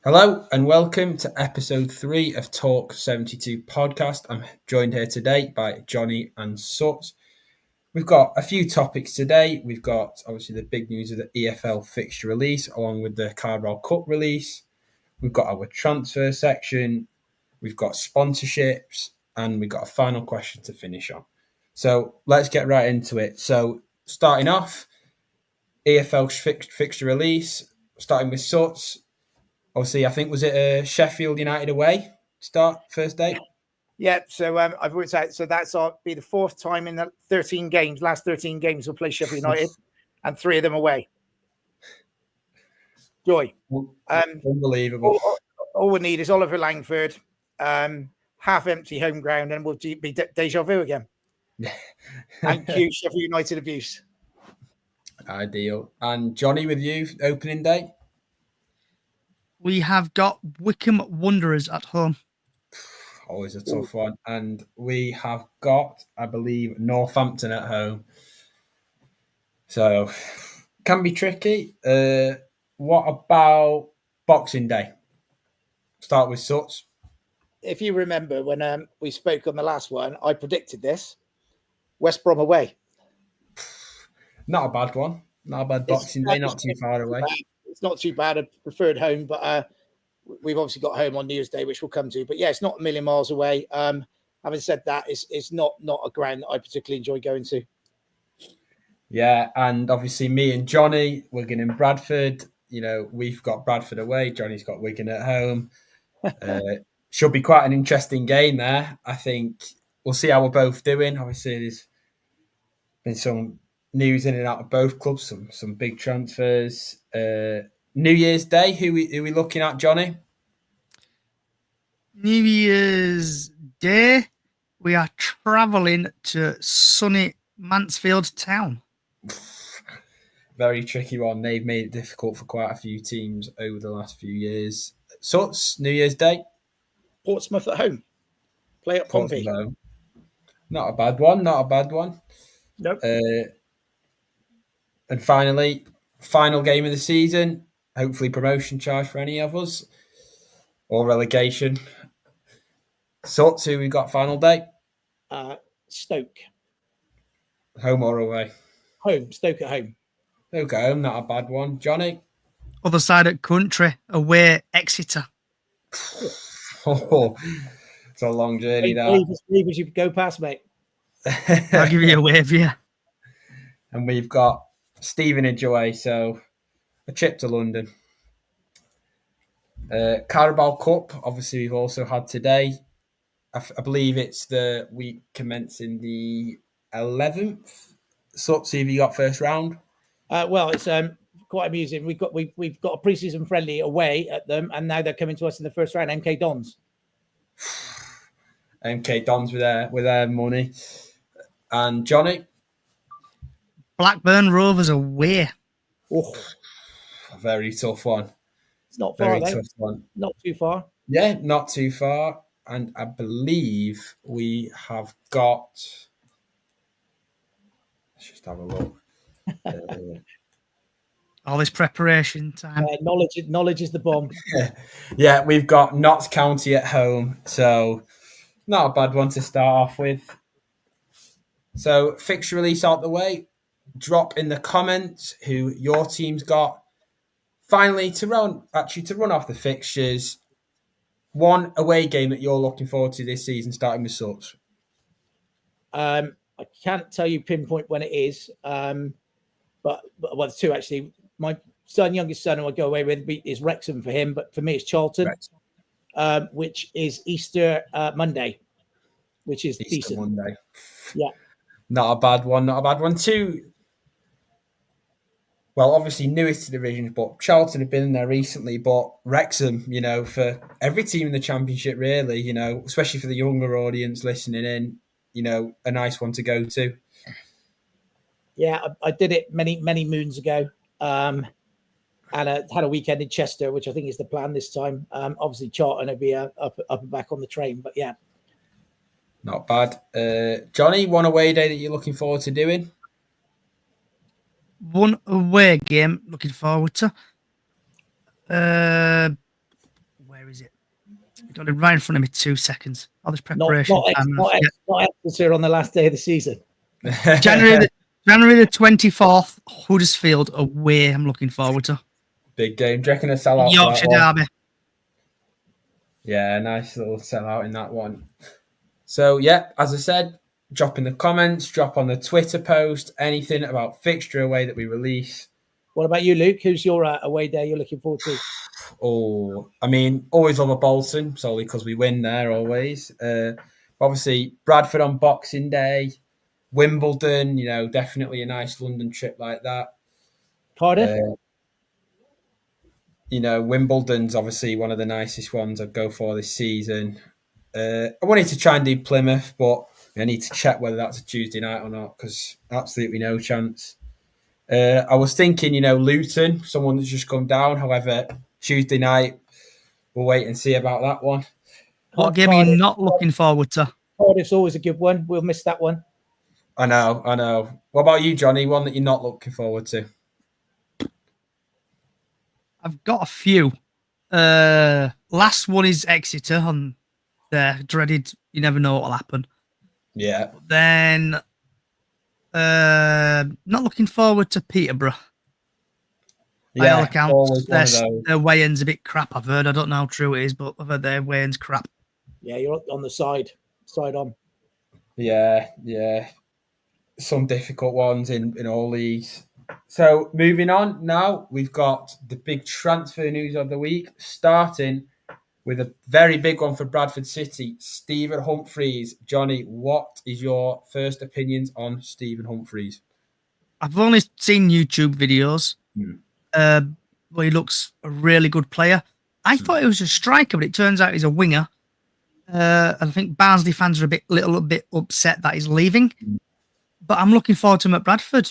Hello and welcome to episode 3 of Talk72 podcast. I'm joined here today by Johnny and Sut. We've got a few topics today. We've got obviously the big news of the EFL fixture release along with the Carabao Cup release. We've got our transfer section. We've got sponsorships and we've got a final question to finish on. So let's get right into it. So starting off, EFL fixture release, starting with Suts. Obviously, I think was it a Sheffield United away start first day? Yeah, so I've worked out. So that's be the fourth time in the last 13 games we'll play Sheffield United, and 3 of them away. Joy. Unbelievable. All we need is Oliver Langford, half empty home ground, and we'll be deja vu again. And cue Sheffield United abuse. Ideal. And Johnny, with you, opening day? We have got Wycombe Wanderers at home. Always a tough one. And we have got, I believe, Northampton at home. So, can be tricky. What about Boxing Day? Start with Suts. If you remember when we spoke on the last one, I predicted this. West Brom away. Not a bad one. Not a bad Boxing Day, not too far away. It's not too bad. I preferred home, but we've obviously got home on New Year's Day, which we'll come to. But yeah, it's not a million miles away. Having said that, it's not a ground that I particularly enjoy going to. Yeah, and obviously me and Johnny, Wigan and Bradford. You know, we've got Bradford away. Johnny's got Wigan at home. Should be quite an interesting game there. I think we'll see how we're both doing. Obviously, there's been some news in and out of both clubs, some big transfers. New Year's Day, who we looking at, Johnny? New Year's Day, we are travelling to sunny Mansfield Town. Very tricky one. They've made it difficult for quite a few teams over the last few years. Suts, New Year's Day? Portsmouth at home. Play at Pompey. Not a bad one. Nope. And finally, final game of the season. Hopefully promotion charge for any of us. Or relegation. Suts, who we got final day? Stoke. Home or away? Home. Stoke at home. Stoke at home, not a bad one. Johnny? Other side of country, away Exeter. Oh, it's a long journey there. Leave as you go past, mate. I'll give you a wave, yeah. And we've got Stevenage away, so a trip to London. Carabao Cup, obviously we've also had today. I believe it's the week commencing the 11th. So, see if you got first round. Well, it's quite amusing. We've got a pre-season friendly away at them, and now they're coming to us in the first round. MK Dons. MK Dons with their money. And Johnny? Blackburn Rovers away. Oh, a very tough one. It's not far, very tough one. Not too far. Yeah, not too far. And I believe we have got... Let's just have a look. All this preparation time. Knowledge is the bomb. Yeah, we've got Notts County at home. So, not a bad one to start off with. So, fixture release out the way. Drop in the comments who your team's got. Finally, to run off the fixtures, one away game that you're looking forward to this season, starting with Suts. I can't tell you pinpoint when it is, but there's 2 actually. My youngest son, who I go away with, is Wrexham for him, but for me it's Charlton, which is Easter Monday, which is Easter decent. Monday. Yeah. Not a bad one. 2. Well, obviously newest to the divisions, but Charlton have been in there recently. But Wrexham, for every team in the Championship, really, especially for the younger audience listening in, a nice one to go to. Yeah, I did it many moons ago, and I had a weekend in Chester, which I think is the plan this time. Obviously, Charlton will be up and back on the train, but yeah. Not bad. Johnny, one away day that you're looking forward to doing? One away game looking forward to. Got it right in front of me. 2 seconds. All this Not preparation time. not Exeter on the last day of the season. January the 24th, Huddersfield away. I'm looking forward to. Big game. Do you reckon a sellout for Yorkshire that one? derby. Yeah, nice little sellout in that one. So, yeah, as I said, drop in the comments, drop on the Twitter post, anything about fixture away that we release. What about you, Luke? Who's your away day you're looking forward to? Oh, I mean, always love a Bolton, solely because we win there always. Obviously, Bradford on Boxing Day, Wimbledon, definitely a nice London trip like that. Cardiff? Wimbledon's obviously one of the nicest ones I'd go for this season. I wanted to try and do Plymouth, but I need to check whether that's a Tuesday night or not because absolutely no chance. I was thinking, Luton, someone that's just come down. However, Tuesday night, we'll wait and see about that one. What game are you not looking forward to? Cardiff's always a good one. We'll miss that one. I know. What about you, Johnny? One that you're not looking forward to? I've got a few. Last one is Exeter on the dreaded. You never know what will happen. Yeah. Then, not looking forward to Peterborough. By all accounts, their weigh-in's a bit crap. I've heard. I don't know how true it is, but I've heard their weigh-in's crap. Yeah, you're on the side on. Yeah. Some difficult ones in all leagues. So moving on now, we've got the big transfer news of the week, starting with a very big one for Bradford City, Stephen Humphreys. Johnny, what is your first opinions on Stephen Humphreys? I've only seen YouTube videos, but he looks a really good player. I thought he was a striker, but it turns out he's a winger. I think Barnsley fans are a little bit upset that he's leaving, but I'm looking forward to him at Bradford.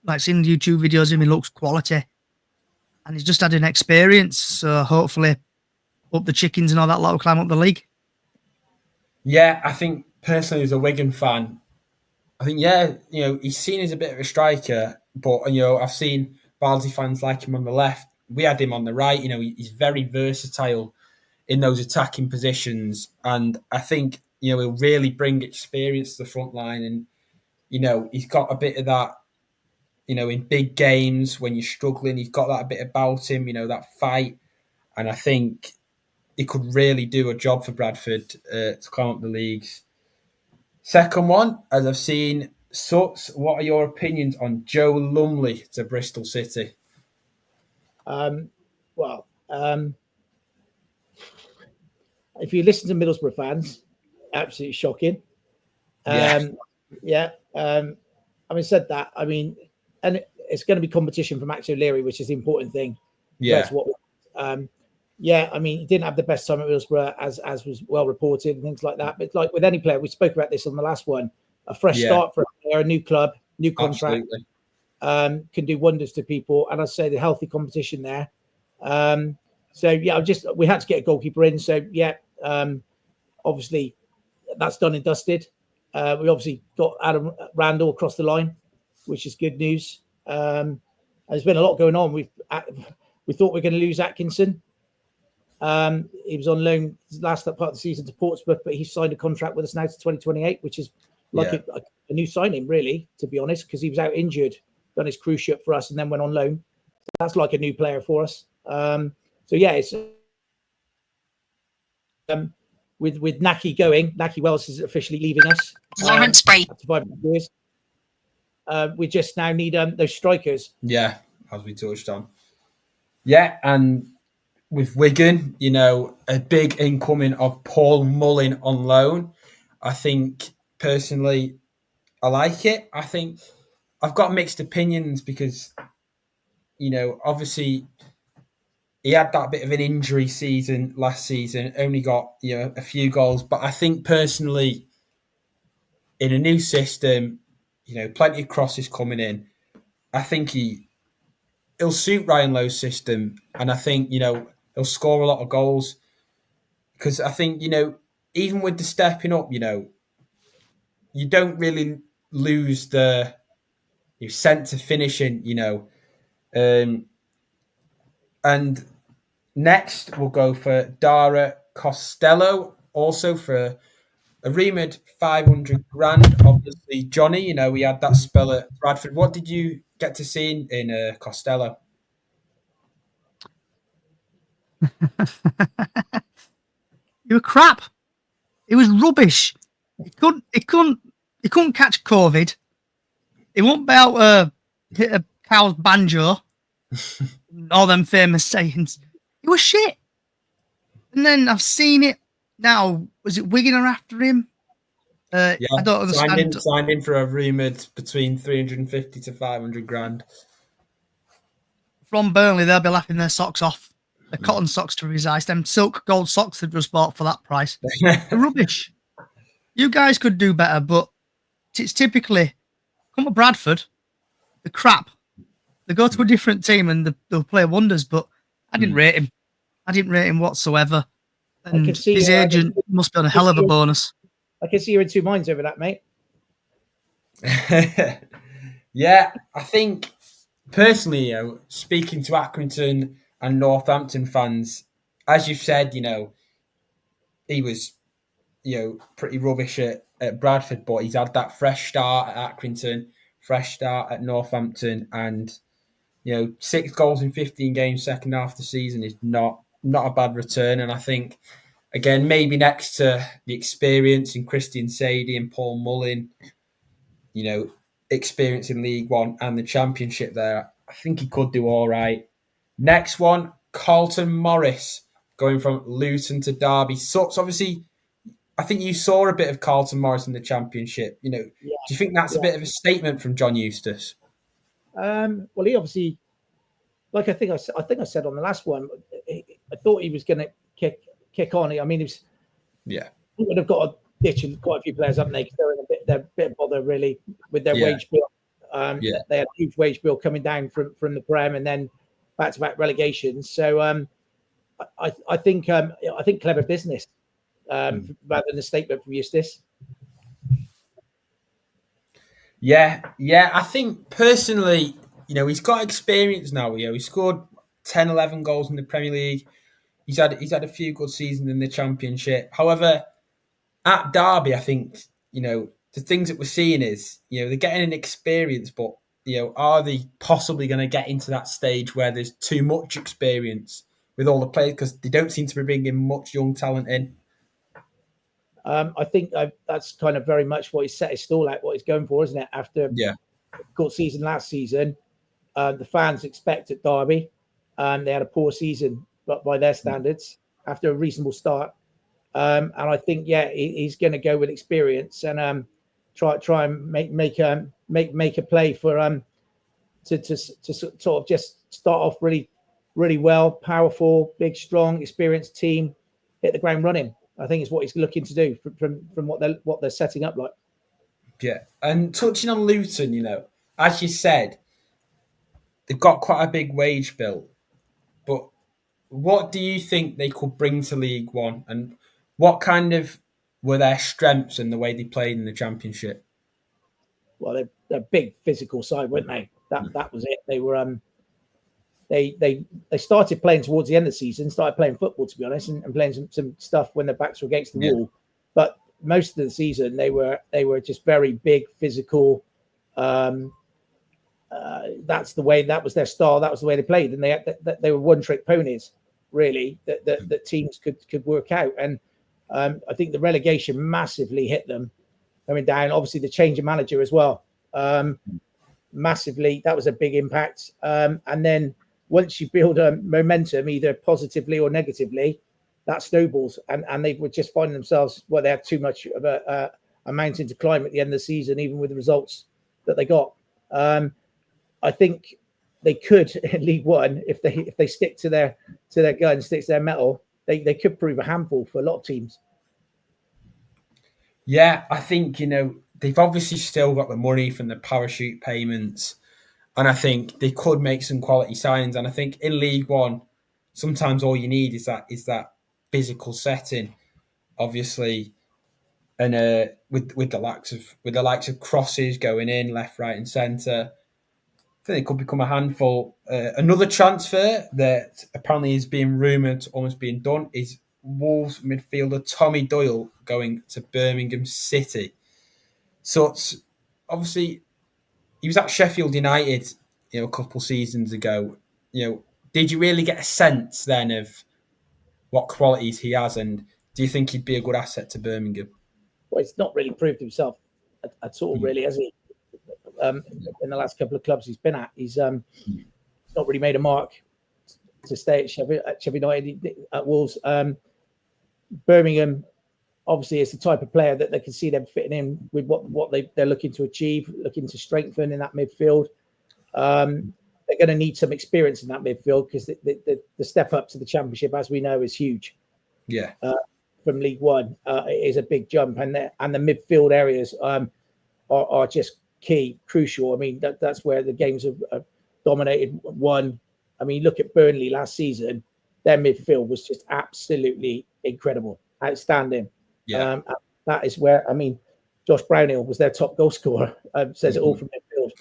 I've seen YouTube videos of him. He looks quality, and he's just had an experience. So hopefully, up the chickens and all that lot will climb up the league. Yeah, I think personally, as a Wigan fan, I think he's seen as a bit of a striker, but I've seen Barnsley fans like him on the left. We had him on the right. He's very versatile in those attacking positions, and I think he'll really bring experience to the front line, and he's got a bit of that. In big games when you're struggling, he's got that a bit about him. That fight, and I think he could really do a job for Bradford to climb up the leagues. Second one, as I've seen, Suts, what are your opinions on Joe Lumley to Bristol City? If you listen to Middlesbrough fans, absolutely shocking. Having said that, and it's going to be competition for Max O'Leary, which is the important thing. Yeah. He didn't have the best time at Middlesbrough, as was well reported and things like that. But like with any player, we spoke about this on the last one, a fresh start for a player, a new club, new contract, can do wonders to people. And I'd say the healthy competition there. We had to get a goalkeeper in. So obviously that's done and dusted. We obviously got Adam Randall across the line, which is good news. There's been a lot going on. We thought we were going to lose Atkinson. He was on loan last part of the season to Portsmouth, but he signed a contract with us now to 2028, which is a new signing, really, to be honest, because he was out injured, done his cruise ship for us, and then went on loan. So that's like a new player for us. It's with Naki going. Naki Wells is officially leaving us. Lawrence Bray. After 5 years. We just now need those strikers. Yeah, as we touched on. Yeah, and with Wigan, a big incoming of Paul Mullin on loan. I think, personally, I like it. I think I've got mixed opinions because, obviously he had that bit of an injury season last season, only got, a few goals. But I think personally, in a new system, plenty of crosses coming in. I think he'll suit Ryan Lowe's system. And I think, he'll score a lot of goals. Because I think, even with the stepping up, you don't really lose the sense of finishing, and Next, we'll go for Dara Costello, also for a rumoured 500 grand. Obviously, Johnny, we had that spell at Bradford. What did you get to see in Costello? You were crap. It was rubbish. He couldn't catch COVID. He won't be able to hit a cow's banjo. All them famous sayings. It was shit. And then I've seen it now. Was it Wigan are after him? I don't understand. Signed in for a rumoured between 350 to 500 grand. From Burnley, they'll be laughing their socks off. The cotton socks to be precise. Them silk gold socks they've just bought for that price. They're rubbish. You guys could do better, but it's typically come to Bradford, the crap. They go to a different team and they'll play wonders, but I didn't rate him. I didn't rate him whatsoever. And his agent must be on a hell of a bonus. I can see you're in two minds over that, mate. Yeah, I think personally, speaking to Accrington and Northampton fans, as you've said, he was, pretty rubbish at Bradford, but he's had that fresh start at Accrington, fresh start at Northampton, and 6 goals in 15 games second half of the season is not a bad return. And I think, again, maybe next to the experience in Christian Sadie and Paul Mullin, experience in League One and the Championship there, I think he could do all right. Next one, Carlton Morris, going from Luton to Derby. So obviously, I think you saw a bit of Carlton Morris in the Championship. Do you think that's a bit of a statement from John Eustace? Well, he obviously, like I think I said on the last one, I thought he was going to kick on. I mean, he would have got a ditch quite a few players, haven't they? Because they're a bit bother really with their wage bill. They had a huge wage bill coming down from the Prem and then back-to-back relegations. So I think clever business rather than a statement from Eustace. Yeah. I think personally, he's got experience now. He scored 10, 11 goals in the Premier League. He's had a few good seasons in the Championship. However, at Derby, I think, the things that we're seeing is, they're getting an experience, but, are they possibly going to get into that stage where there's too much experience with all the players because they don't seem to be bringing much young talent in? I think that's kind of very much what he's set his stall at, what he's going for, isn't it? After a good season last season, the fans expect at Derby, they had a poor season, but by their standards, after a reasonable start. And I think, he's going to go with experience and try and make a play for to sort of just start off really, really well, powerful, big, strong, experienced team, hit the ground running. I think it's what he's looking to do from what they're setting up like. Yeah, and touching on Luton, as you said, they've got quite a big wage bill, but what do you think they could bring to League One, and what kind of were their strengths in the way they played in the Championship? Well, they're a big physical side, weren't they? That was it. They were they started playing towards the end of the season, started playing football, to be honest, and playing some stuff when their backs were against the wall. But most of the season, they were just very big, physical. That's the way. That was their style. That was the way they played, and they were one-trick ponies, really. That teams could work out, and I think the relegation massively hit them coming down. Obviously, the change of manager as well, massively. That was a big impact. And then once you build a momentum, either positively or negatively, that snowballs, and they would just find themselves they had too much of a mountain to climb at the end of the season, even with the results that they got. I think they could in League One if they stick to their guns, stick to their metal. They could prove a handful for a lot of teams. Yeah, I think they've obviously still got the money from the parachute payments, and I think they could make some quality signings. And I think in League One, sometimes all you need is that physical setting, obviously, and with the likes of crosses going in left, right, and centre. think it could become a handful. Another transfer that apparently is being rumoured to almost being done is Wolves midfielder Tommy Doyle going to Birmingham City. So it's obviously he was at Sheffield United, a couple seasons ago. Did you really get a sense then of what qualities he has, and do you think he'd be a good asset to Birmingham? Well, he's not really proved himself at all, really, has he? In the last couple of clubs he's been at, he's not really made a mark to stay at Sheffield United, at Wolves. Birmingham, obviously, is the type of player that they can see them fitting in with what they're looking to achieve, looking to strengthen in that midfield. They're going to need some experience in that midfield because the step up to the Championship, as we know, is huge. Yeah. From League One, it is a big jump, and the midfield areas are just key, crucial. I mean, that's where the games have dominated. I mean, look at Burnley last season; their midfield was just absolutely incredible, outstanding. Yeah, that is where, I mean, Josh Brownhill was their top goal scorer. Says it all from midfield.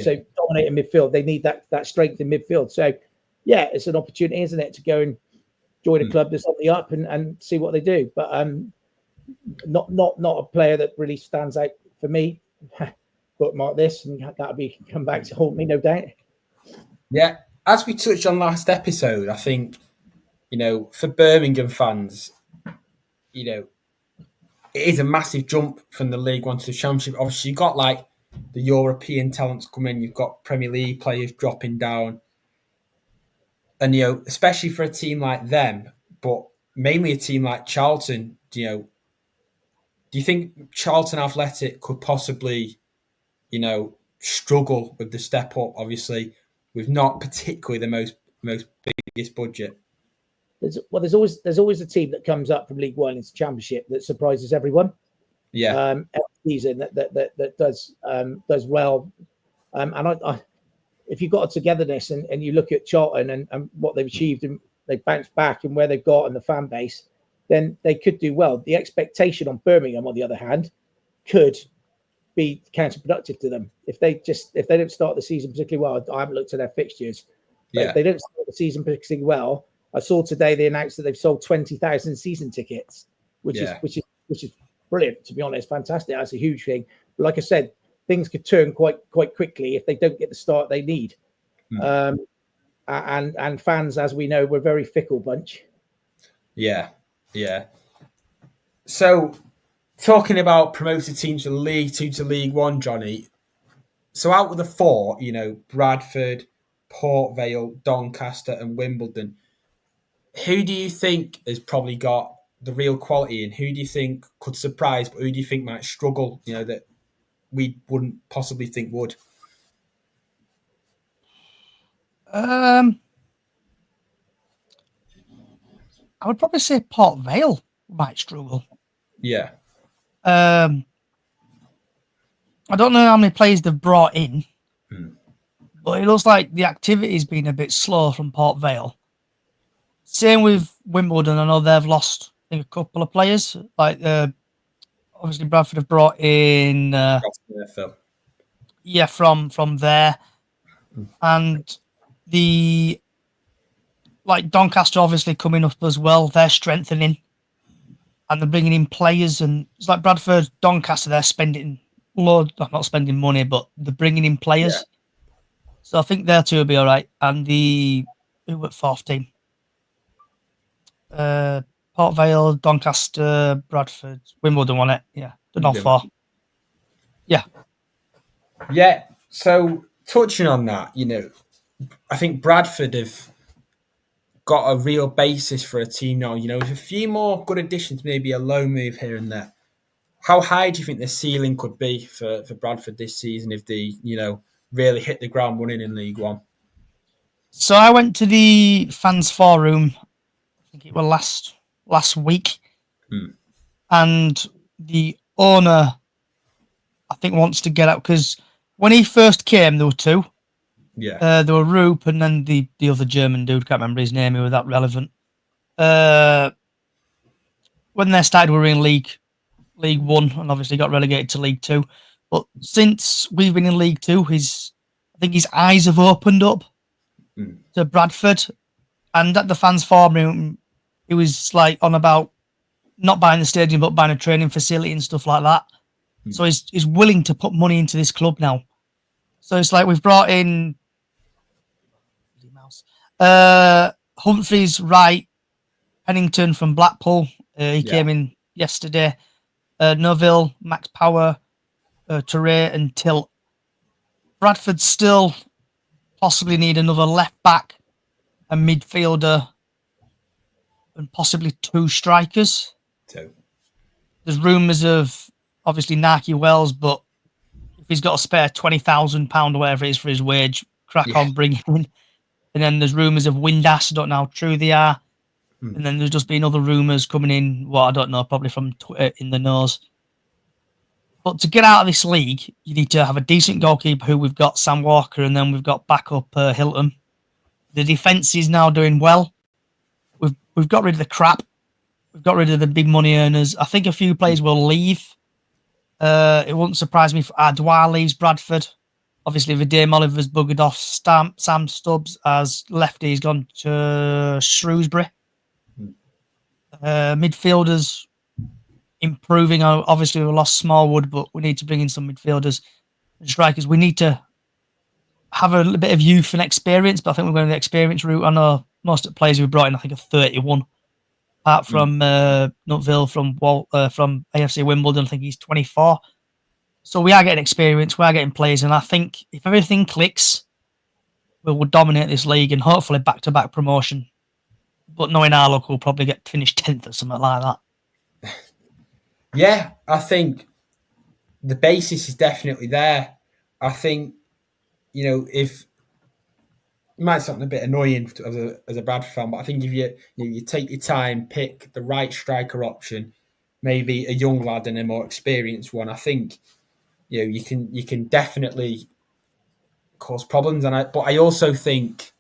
So dominating midfield, they need that strength in midfield. So, yeah, it's an opportunity, isn't it, to go and join a club that's on the up and see what they do. But not a player that really stands out for me. Bookmark this, and that'll be come back to haunt me, no doubt. Yeah, as we touched on last episode, I think for Birmingham fans, it is a massive jump from the League One to the Championship. Obviously, you've got like the European talents coming, you've got Premier League players dropping down, and especially for a team like them, but mainly a team like Charlton, do you think Charlton Athletic could possibly, struggle with the step up? Obviously, with not particularly the most biggest budget. There's always a team that comes up from League One into Championship that surprises everyone. Yeah. Every season that does well. And I if you've got a togetherness and you look at Charlton and what they've achieved and they bounced back and where they've got and the fan base, then they could do well. The expectation on Birmingham, on the other hand, could be counterproductive to them if they don't start the season particularly well. I haven't looked at their fixtures, but if they don't start the season particularly well, I saw today they announced that they've sold 20,000 season tickets, which is brilliant. To be honest, fantastic. That's a huge thing. But like I said, things could turn quite quickly if they don't get the start they need. And fans, as we know, we're a very fickle bunch. Yeah. So, talking about promoted teams from League Two to League One, Johnny. So out of the four, Bradford, Port Vale, Doncaster, and Wimbledon, who do you think has probably got the real quality, and who do you think could surprise, but who do you think might struggle? That we wouldn't possibly think would. I would probably say Port Vale might struggle. Yeah. I don't know how many players they've brought in, but it looks like the activity's been a bit slow from Port Vale. Same with Wimbledon. I know they've lost, I think, a couple of players. Like obviously Bradford have brought in from there, and the Doncaster obviously coming up as well. They're strengthening, and they're bringing in players. And it's like Bradford, Doncaster. They're spending not spending money, but they're bringing in players. Yeah. So I think their two will be all right. And who were fourth team? Port Vale, Doncaster, Bradford, Wimbledon won it. Yeah, done all four. Yeah. Yeah. So touching on that, I think Bradford have got a real basis for a team now. With a few more good additions, maybe a low move here and there. How high do you think the ceiling could be for Bradford this season if they, really hit the ground running in League One? So I went to the fans forum, I think it was last week, and the owner, I think, wants to get out because when he first came, there were two. Yeah. There were Roop and then the other German dude, can't remember his name, he was that relevant. When they started, we were in League One and obviously got relegated to League Two. But since we've been in League Two, I think think his eyes have opened up to Bradford, and at the fans forum, he was like on about not buying the stadium but buying a training facility and stuff like that. So he's willing to put money into this club now. So it's like we've brought in Humphreys, Wright, Pennington from Blackpool. He came in yesterday. Noville, Max Power, Touré and Till. Bradford still possibly need another left back, a midfielder, and possibly 2 strikers. There's rumours of obviously Nike Wells, but if he's got a spare £20,000 or whatever it is for his wage, crack on, bring him in. And then there's rumours of Windass. I don't know how true they are. And then there's just been other rumours coming in. Well, I don't know, probably from Twitter in the nose. But to get out of this league, you need to have a decent goalkeeper who we've got, Sam Walker, and then we've got backup Hilton. The defence is now doing well. We've got rid of the crap. We've got rid of the big money earners. I think a few players will leave. It wouldn't surprise me if Ardois leaves Bradford. Obviously, Vadim Oliver's buggered off. Sam Stubbs as lefty. He's gone to Shrewsbury. Midfielders improving. Obviously, we lost Smallwood, but we need to bring in some midfielders and strikers. We need to have a little bit of youth and experience, but I think we're going the experience route. I know most of the players we brought in, I think, are 31. Apart from Nutville from AFC Wimbledon, I think he's 24. So we are getting experience, we are getting players, and I think if everything clicks, we will dominate this league and hopefully back-to-back promotion. But knowing our luck, we'll probably get finished 10th or something like that. Yeah, I think the basis is definitely there. I think, if it might sound a bit annoying as a Bradford fan, but I think if you take your time, pick the right striker option, maybe a young lad and a more experienced one, I think you can definitely cause problems. But I also think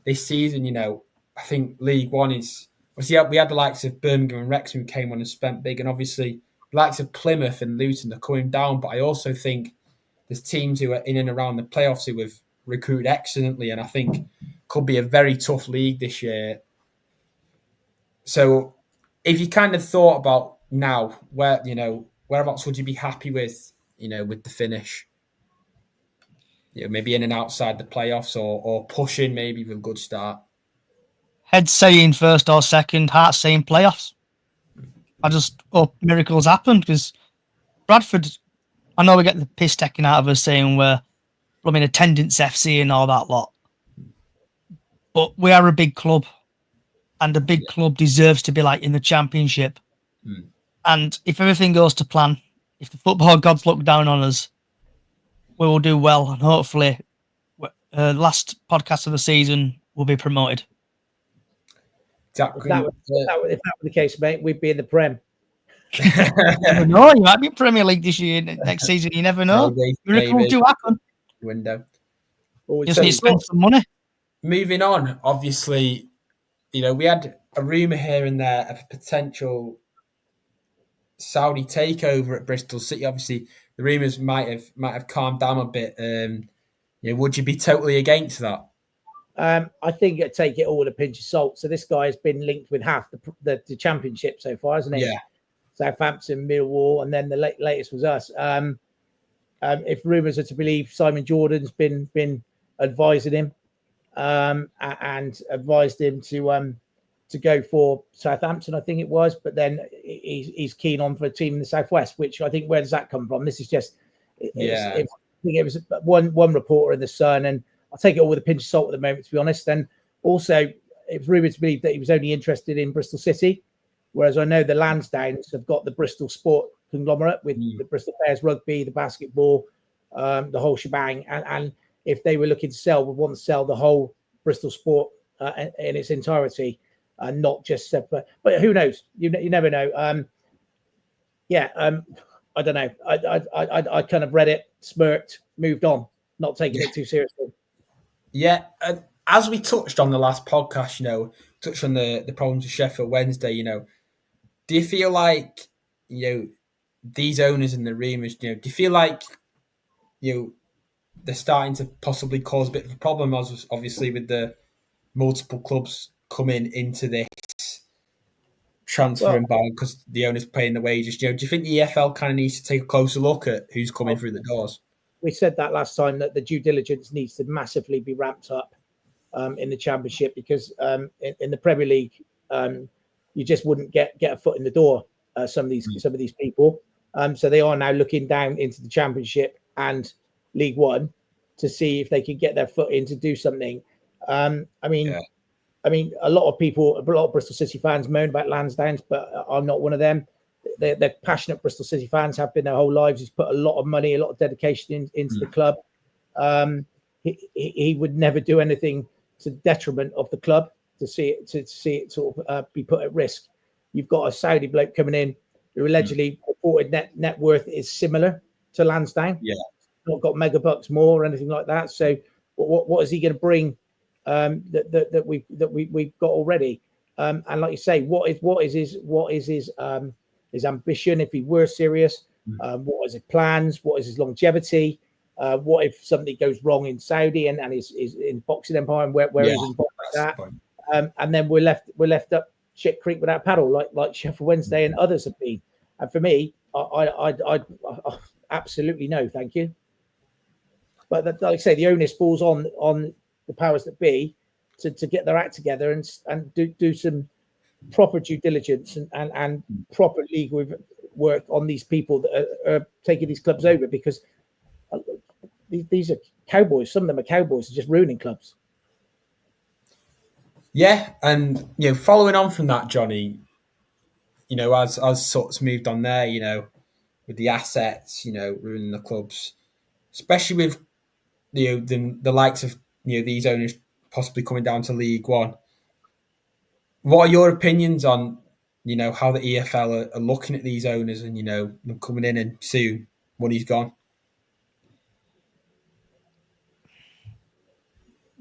this season, I think League One is obviously we had the likes of Birmingham and Wrexham who came on and spent big, and obviously the likes of Plymouth and Luton are coming down. But I also think there's teams who are in and around the playoffs who have recruited excellently, and I think could be a very tough league this year. So if you kind of thought about now, whereabouts would you be happy with, with the finish? Maybe in and outside the playoffs or pushing maybe with a good start. Head saying first or second, heart saying playoffs. I just hope miracles happen because Bradford, I know we get the piss taken out of us saying we're attendance FC and all that lot. But we are a big club, and a big club deserves to be like in the Championship. And if everything goes to plan, if the football gods look down on us, we will do well, and hopefully, last podcast of the season, we'll be promoted. Exactly. If that were the case, mate, we'd be in the Prem. You never know. You might be Premier League this year, next season. You never know. Miracles do happen. Window. You just need to spend some money. Moving on, obviously, we had a rumour here and there of a potential Saudi takeover at Bristol City. Obviously, the rumours might have calmed down a bit. Would you be totally against that? I think I'd take it all with a pinch of salt. So this guy has been linked with half the Championship so far, hasn't he? Yeah. Southampton, Millwall, and then the latest was us. If rumours are to believe, Simon Jordan's been advising him and advised him to go for Southampton, I think it was. But then he's keen on for a team in the Southwest, which I think, where does that come from? This is just, I think it was one reporter in the Sun, and I'll take it all with a pinch of salt at the moment, to be honest. And also, it's rumoured to believe that he was only interested in Bristol City, whereas I know the Lansdowns have got the Bristol Sport conglomerate with the Bristol Bears rugby, the basketball, the whole shebang. And if they were looking to sell, would want to sell the whole Bristol Sport in its entirety, and not just separate. But who knows? You never know. I don't know. I kind of read it, smirked, moved on, not taking it too seriously. Yeah, as we touched on the last podcast, touched on the problems with Sheffield Wednesday, do you feel like, these owners and the rumours, do you feel like, they're starting to possibly cause a bit of a problem, as obviously with the multiple clubs coming into this transfer environment because the owner's paying the wages. Do you think the EFL kind of needs to take a closer look at who's coming through the doors? We said that last time, that the due diligence needs to massively be ramped up in the Championship, because in the Premier League, you just wouldn't get a foot in the door. Some of these people, so they are now looking down into the Championship and League One to see if they can get their foot in to do something. I mean, a lot of Bristol City fans moan about Lansdowne, but I'm not one of them. They're passionate Bristol City fans, have been their whole lives. He's put a lot of money, a lot of dedication into the club. He would never do anything to the detriment of the club to see it sort of be put at risk. You've got a Saudi bloke coming in who allegedly reported net worth is similar to Lansdowne. Yeah, not got mega bucks more or anything like that. So what is he going to bring that we've got already? And like you say, what is his ambition if he were serious? What is his plans? What is his longevity? What if something goes wrong in Saudi and is in boxing empire, and where he's involved with that? And then we're left up shit creek without paddle, like Sheffield Wednesday and others have been. And for me, I absolutely no, thank you. But like I say, the onus falls on the powers that be to get their act together and do some proper due diligence and proper legal work on these people that are taking these clubs over, because these are cowboys. Some of them are cowboys, just ruining clubs. Yeah, and following on from that, Johnny, as sorts moved on there, with the assets, ruining the clubs, especially with the likes of these owners possibly coming down to League One. What are your opinions on how the EFL are looking at these owners and them coming in and soon money's gone?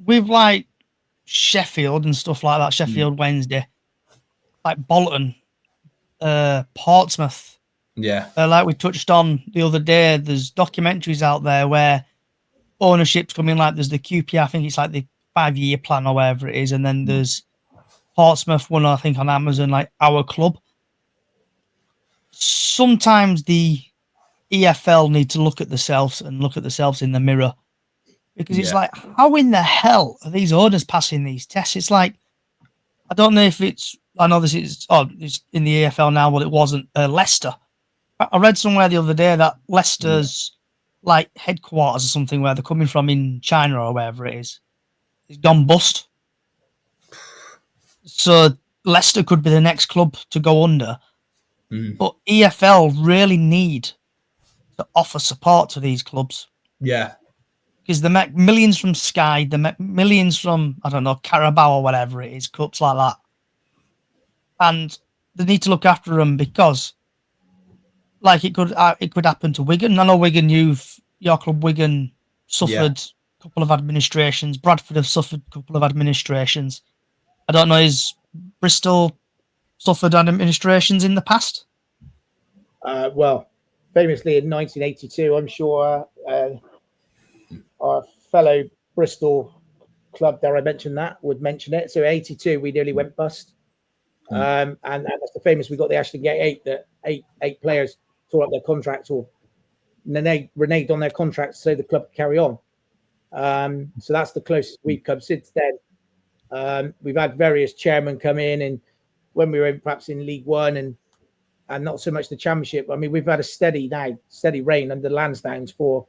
With like Sheffield and stuff like that, Sheffield Wednesday, like Bolton, Portsmouth. Yeah. Like we touched on the other day, there's documentaries out there where ownership's coming, like there's the QPR, I think it's like the 5-year plan or whatever it is, and then there's Portsmouth one, I think, on Amazon, like Our Club. Sometimes the EFL need to look at themselves in the mirror, because it's like, how in the hell are these owners passing these tests? It's like, I don't know if I know it's in the EFL now, but it wasn't Leicester. I read somewhere the other day that Leicester's like headquarters or something, where they're coming from in China or wherever it is, it's gone bust. So Leicester could be the next club to go under. But EFL really need to offer support to these clubs. Yeah. Because they make millions from Sky, they make millions from, I don't know, Carabao or whatever it is, cups like that. And they need to look after them, because like it could happen to Wigan. I know Wigan your club Wigan suffered a couple of administrations. Bradford have suffered a couple of administrations. I don't know, is Bristol suffered administrations in the past? Well, famously in 1982, I'm sure our fellow Bristol club, dare I mention that, would mention it. So 82, we nearly went bust. And that's the famous, we got the Ashton Gate 8, that eight players tore up their contracts or reneged on their contracts so the club could carry on. So that's the closest we've come since then. We've had various chairmen come in, and when we were perhaps in League One and not so much the Championship. I mean, we've had a steady reign under Lansdowne for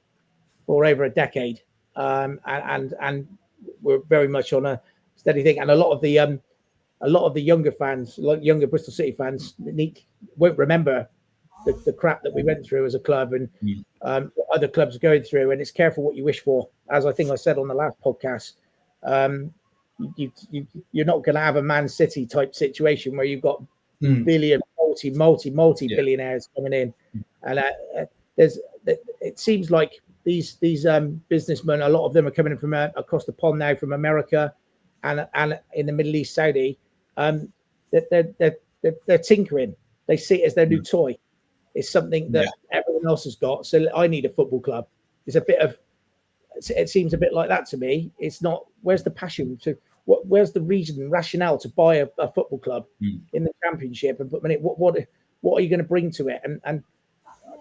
over a decade, and we're very much on a steady thing. And a lot of the younger fans, like younger Bristol City fans, won't remember the crap that we went through as a club and other clubs are going through. And it's careful what you wish for, as I think I said on the last podcast. You're not going to have a Man City type situation where you've got billion, multi billionaires coming in, and it seems like these businessmen, a lot of them are coming in from across the pond now, from America and in the Middle East, Saudi. They're tinkering. They see it as their new toy. It's something that everyone else has got. So I need a football club. It's a bit of it seems a bit like that to me. It's not. Where's the passion to? Where's the reason and rationale to buy a football club in the Championship and put money? What are you going to bring to it? And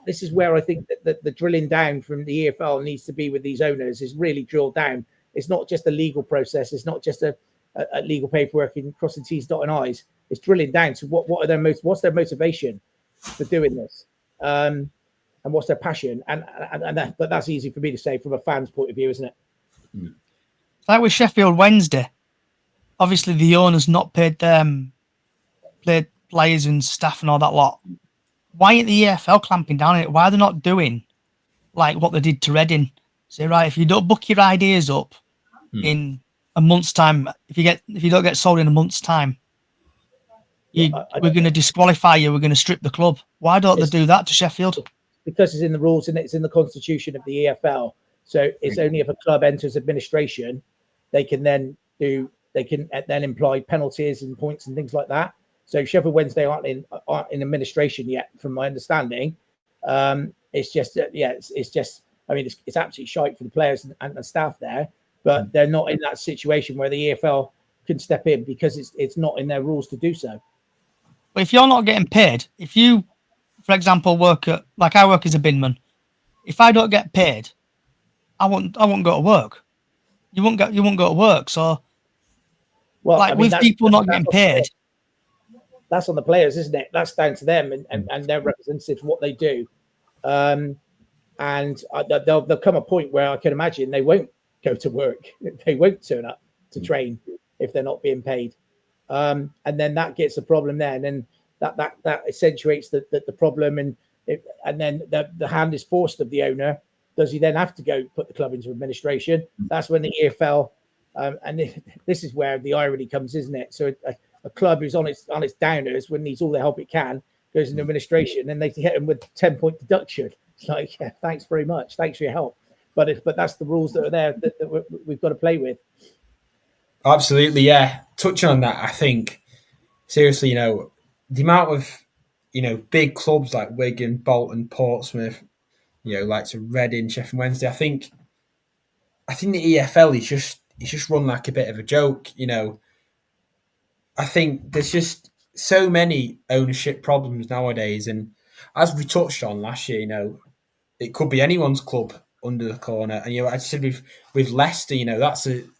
this is where I think that the drilling down from the EFL needs to be with these owners is really drilled down. It's not just a legal process. It's not just a legal paperwork and crossing T's, dotting I's. It's drilling down to what's their motivation for doing this, and what's their passion. But that's easy for me to say from a fan's point of view, isn't it? Like with Sheffield Wednesday, obviously the owners not paid them, played players and staff and all that lot. Why ain't the EFL clamping down on it? Why are they not doing like what they did to Reading? Say, right, if you don't book your ideas up in a month's time, if you don't get sold in a month's time, we're going to disqualify you. We're going to strip the club. Why don't they do that to Sheffield? Because it's in the rules and it's in the constitution of the EFL. So it's only if a club enters administration, they can then imply penalties and points and things like that. So Sheffield Wednesday aren't in administration yet, from my understanding. It's just it's just. I mean, it's absolutely shite for the players and the staff there, but they're not in that situation where the EFL can step in because it's not in their rules to do so. But if you're not getting paid, if you, for example, I work as a binman, if I don't get paid, I won't go to work. You won't go to work. So, people not getting paid. That's on the players, isn't it? That's down to them and their representatives, what they do. And there'll come a point where I can imagine they won't go to work. They won't turn up to train if they're not being paid. And then that gets a problem there. And then that accentuates the problem. And then the hand is forced of the owner. Does he then have to go put the club into administration? That's when the EFL, and this is where the irony comes, isn't it? So a club who's on its downers, when needs all the help it can, goes into administration, and they hit them with 10-point deduction. It's like, yeah, thanks very much, thanks for your help. But that's the rules that are there that we've got to play with. Absolutely, yeah. Touching on that, I think seriously, the amount of big clubs like Wigan, Bolton, Portsmouth, like to Reading, Sheffield Wednesday. I think the EFL is just run like a bit of a joke. I think there's just so many ownership problems nowadays, and as we touched on last year, it could be anyone's club under the corner. And I said with Leicester, that's in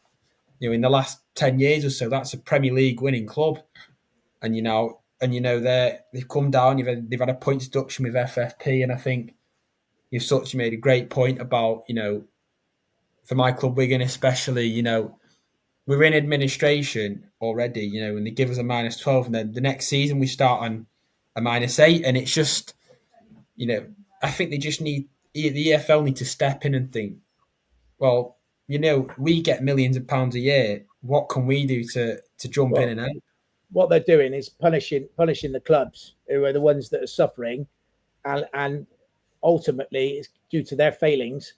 the last 10 years or so, that's a Premier League winning club, and they've come down. They've had a point deduction with FFP, and I think you made a great point about for my club Wigan especially, we're in administration already, and they give us a -12, and then the next season we start on a -8, and it's just, I think they just need the EFL need to step in and think, well, we get millions of pounds a year. What can we do to jump in and out? What they're doing is punishing the clubs who are the ones that are suffering, and ultimately it's due to their failings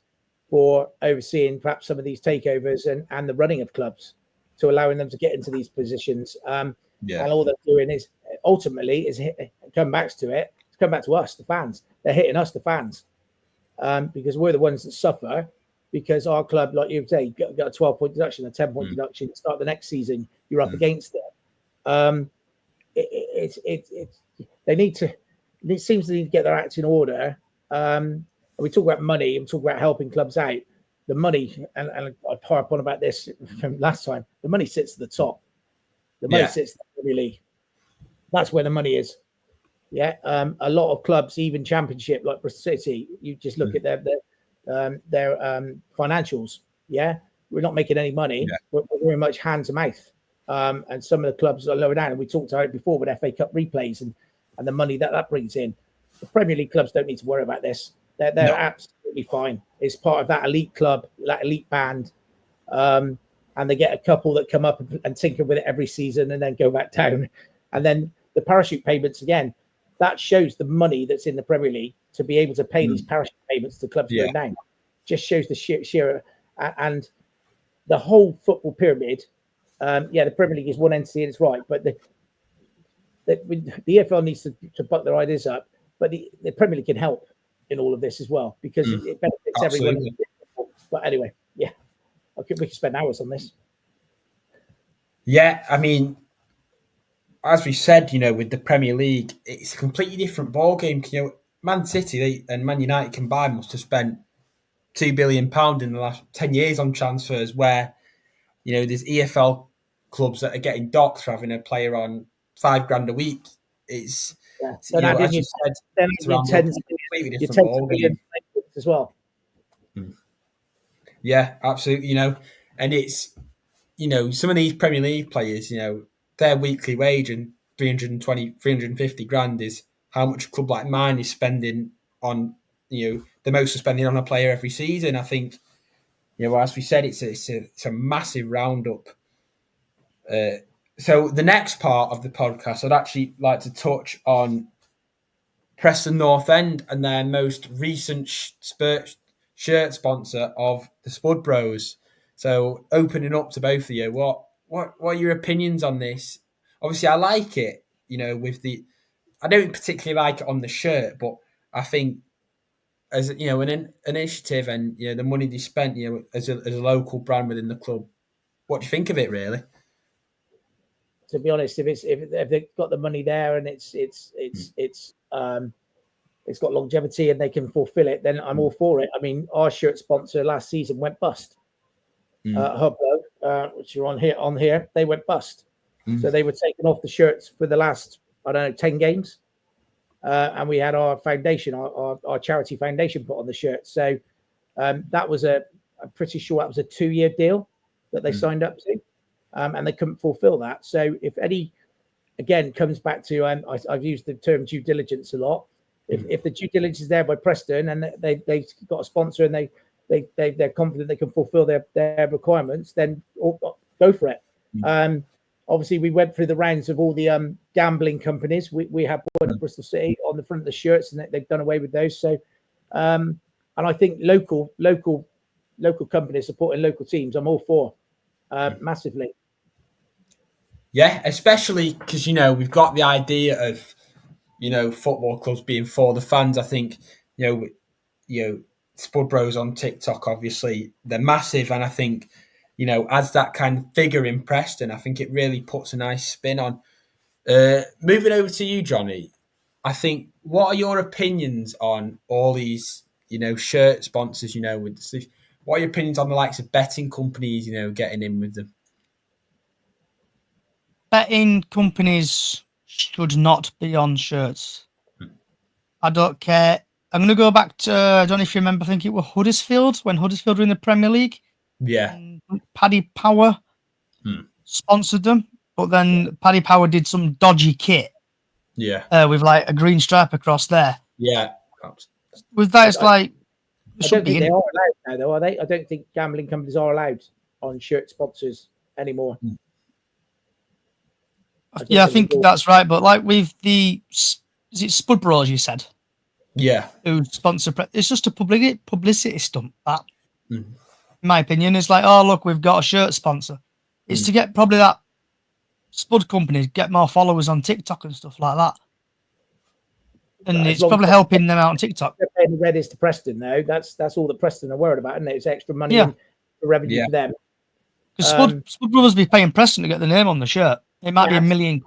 for overseeing perhaps some of these takeovers and the running of clubs, to allowing them to get into these positions. And all they're doing is ultimately come back to us, the fans. They're hitting us, the fans, because we're the ones that suffer, because our club, like you say, got a 12-point deduction, a 10-point deduction. Start the next season, you're up against it. They need to. It seems they need to get their acts in order. We talk about money and talk about helping clubs out. The money, and I harp on about this from last time, the money sits at the top. The money sits in the Premier League. That's where the money is. Yeah. A lot of clubs, even Championship, like Bristol City, you just look at their financials. Yeah. We're not making any money. Yeah. We're very much hand to mouth. And some of the clubs are lower down. And we talked about it before with FA Cup replays and the money that brings in. The Premier League clubs don't need to worry about this. They're absolutely fine. It's part of that elite club, that elite band. And they get a couple that come up and tinker with it every season and then go back down. And then the parachute payments again, that shows the money that's in the Premier League to be able to pay these parachute payments to clubs going down. Just shows the sheer and the whole football pyramid. The Premier League is one entity and it's right, but the EFL needs to buck their ideas up, but the Premier League can help in all of this as well, because it benefits everyone. But anyway, we could spend hours on this. Yeah, I mean, as we said, with the Premier League, it's a completely different ballgame. Man City and Man United combined must have spent £2 billion in the last 10 years on transfers, where there's EFL clubs that are getting docked for having a player on $5,000 a week. It's as you said, it's around a completely different ballgame as well. Yeah, absolutely. And it's some of these Premier League players, their weekly wage and 350 grand is how much a club like mine is spending on, the most are spending on a player every season. I think, as we said, it's a massive roundup. So the next part of the podcast, I'd actually like to touch on Preston North End and their most recent shirt sponsor of the Spud Bros. So opening up to both of you, what are your opinions on this? Obviously, I like it. I don't particularly like it on the shirt, but I think as an initiative and the money they spent, as a local brand within the club, what do you think of it, really? To be honest, if they've got the money there and it's got longevity and they can fulfill it, then I'm all for it. I mean, our shirt sponsor last season went bust. Hublo, which are on here, they went bust. So they were taken off the shirts for the last, 10 games. And we had our foundation, our charity foundation put on the shirt. So that was I'm pretty sure that was a 2-year deal that they signed up to. And they couldn't fulfill that. So if Eddie, again, comes back to, I've used the term due diligence a lot. If the due diligence is there by Preston and they've got a sponsor and they're confident they can fulfill their requirements, then go for it. Obviously, we went through the rounds of all the gambling companies. We have one at Bristol City on the front of the shirts, and they've done away with those. So, and I think local companies supporting local teams, I'm all for massively. Yeah, especially because we've got the idea of football clubs being for the fans. I think Spud Bros on TikTok, obviously they're massive, and I think as that kind of figure in Preston, I think it really puts a nice spin on. Moving over to you, Johnny, I think, what are your opinions on all these shirt sponsors? What are your opinions on the likes of betting companies getting in with them? Betting companies should not be on shirts. I don't care. I'm going to go back to, I don't know if you remember, I think it was Huddersfield, when Huddersfield were in the Premier League. Yeah. Paddy Power sponsored them, but then Paddy Power did some dodgy kit. Yeah. With like a green stripe across there. Yeah. With that, it's like... I don't think they are allowed now, though, are they? I don't think gambling companies are allowed on shirt sponsors anymore. I think that's right. But like with is it Spud Bros, you said? Yeah. Who sponsor? It's just a publicity stunt. That, in my opinion, is like, oh look, we've got a shirt sponsor. It's to get probably that Spud company get more followers on TikTok and stuff like that. And it's probably helping them out on TikTok. They're paying the Reddits to Preston, though. That's all that Preston are worried about, isn't it? It's extra money and revenue for them. Because Spud Brothers be paying Preston to get the name on the shirt. It might be £1 million.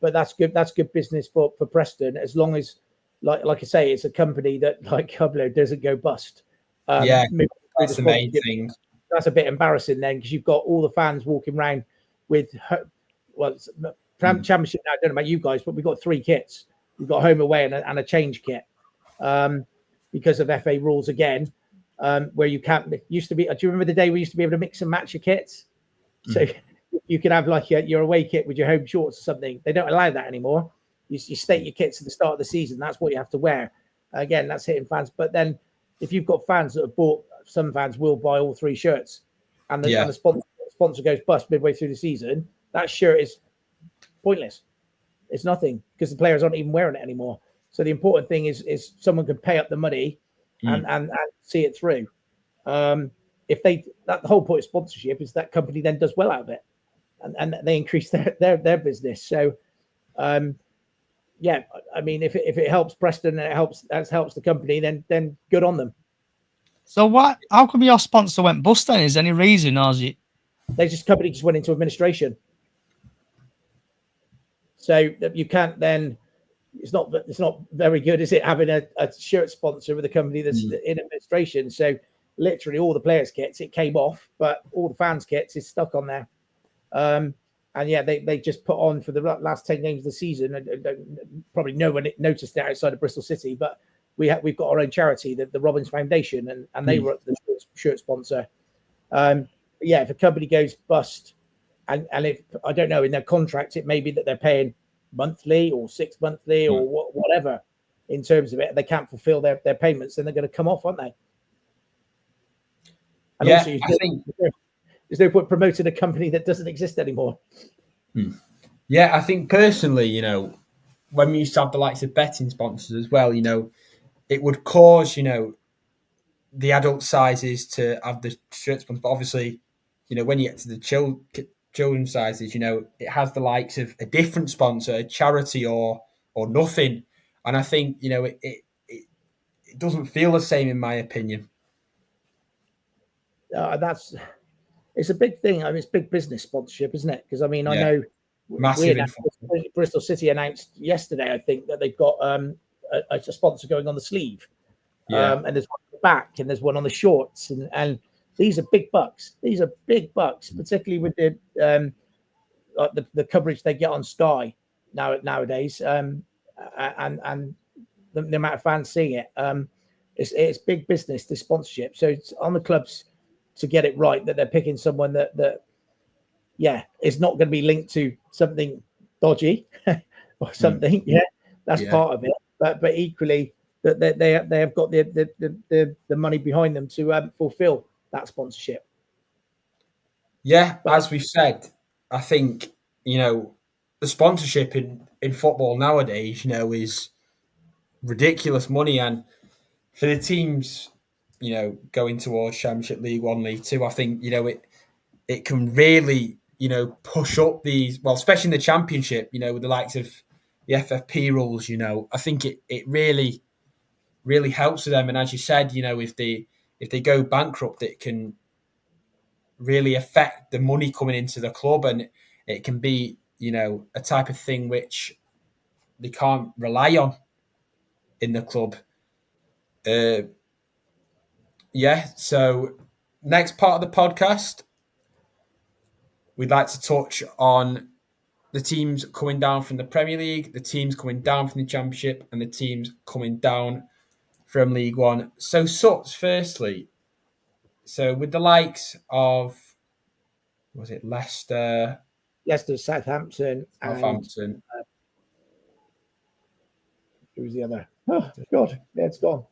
But that's good. That's good business for Preston, as long as, like I say, it's a company that, like Hublo, doesn't go bust. That's the main thing. That's a bit embarrassing then, because you've got all the fans walking around with, Championship now. I don't know about you guys, but we've got 3 kits. We've got home, away, and a change kit, because of FA rules again, where you can't. Used to be. Do you remember the day we used to be able to mix and match your kits? So you could have like your away kit with your home shorts or something. They don't allow that anymore. You state your kits at the start of the season. That's what you have to wear. Again, that's hitting fans. But then, if you've got fans that have bought, some fans will buy all 3 shirts, and the sponsor goes bust midway through the season. That shirt is pointless. It's nothing, because the players aren't even wearing it anymore. So the important thing is someone can pay up the money and see it through. If the whole point of sponsorship is that company then does well out of it, and they increase their business. So I mean, if it helps Preston and it helps the company, then good on them. So what? How come your sponsor went bust then? Is there any reason, or is it? Company just went into administration. So that you can't then. It's not very good, is it, having a shirt sponsor with a company that's in administration? So literally all the players' kits, it came off, but all the fans' kits is stuck on there. And yeah, they just put on for the last 10 games of the season. And probably no one noticed it outside of Bristol City, but we've got our own charity, the Robbins Foundation, and they were the shirt sponsor. Yeah, if a company goes bust, and if I don't know, in their contract it may be that they're paying monthly or 6 monthly or whatever in terms of it, they can't fulfill their payments, then they're going to come off, aren't they? And yeah, also, I think there's no point promoting a company that doesn't exist anymore. Yeah, I think personally, you know, when we used to have the likes of betting sponsors as well, you know, it would cause, you know, the adult sizes to have the shirt sponsor, but obviously, you know, when you get to the children's sizes, you know, it has the likes of a different sponsor, a charity or nothing. And I think, you know, it doesn't feel the same in my opinion. It's a big thing. I mean, it's big business sponsorship, isn't it? Because I mean, I know massive. Bristol City announced yesterday, I think, that they've got a sponsor going on the sleeve. And there's one on the back and there's one on the shorts, and these are big bucks. These are big bucks, particularly with the coverage they get on Sky nowadays, and the amount of fans seeing it. It's big business, this sponsorship. So it's on the clubs to get it right, that they're picking someone that is not going to be linked to something dodgy or something. That's part of it. But equally, that they have got the money behind them to fulfill that sponsorship. Yeah, as we've said, I think, you know, the sponsorship in football nowadays, you know, is ridiculous money. And for the teams, you know, going towards Championship, League One, League Two, I think, you know, it can really, you know, push up these, well, especially in the Championship, you know, with the likes of the FFP rules, you know, I think it really, really helps them. And as you said, you know, if they go bankrupt, it can really affect the money coming into the club, and it can be, you know, a type of thing which they can't rely on in the club. So next part of the podcast, we'd like to touch on the teams coming down from the Premier League, the teams coming down from the Championship, and the teams coming down from League One. So, Suts, firstly, so with the likes of, was it Leicester, Southampton, and who was the other? Oh God, yeah, it's gone.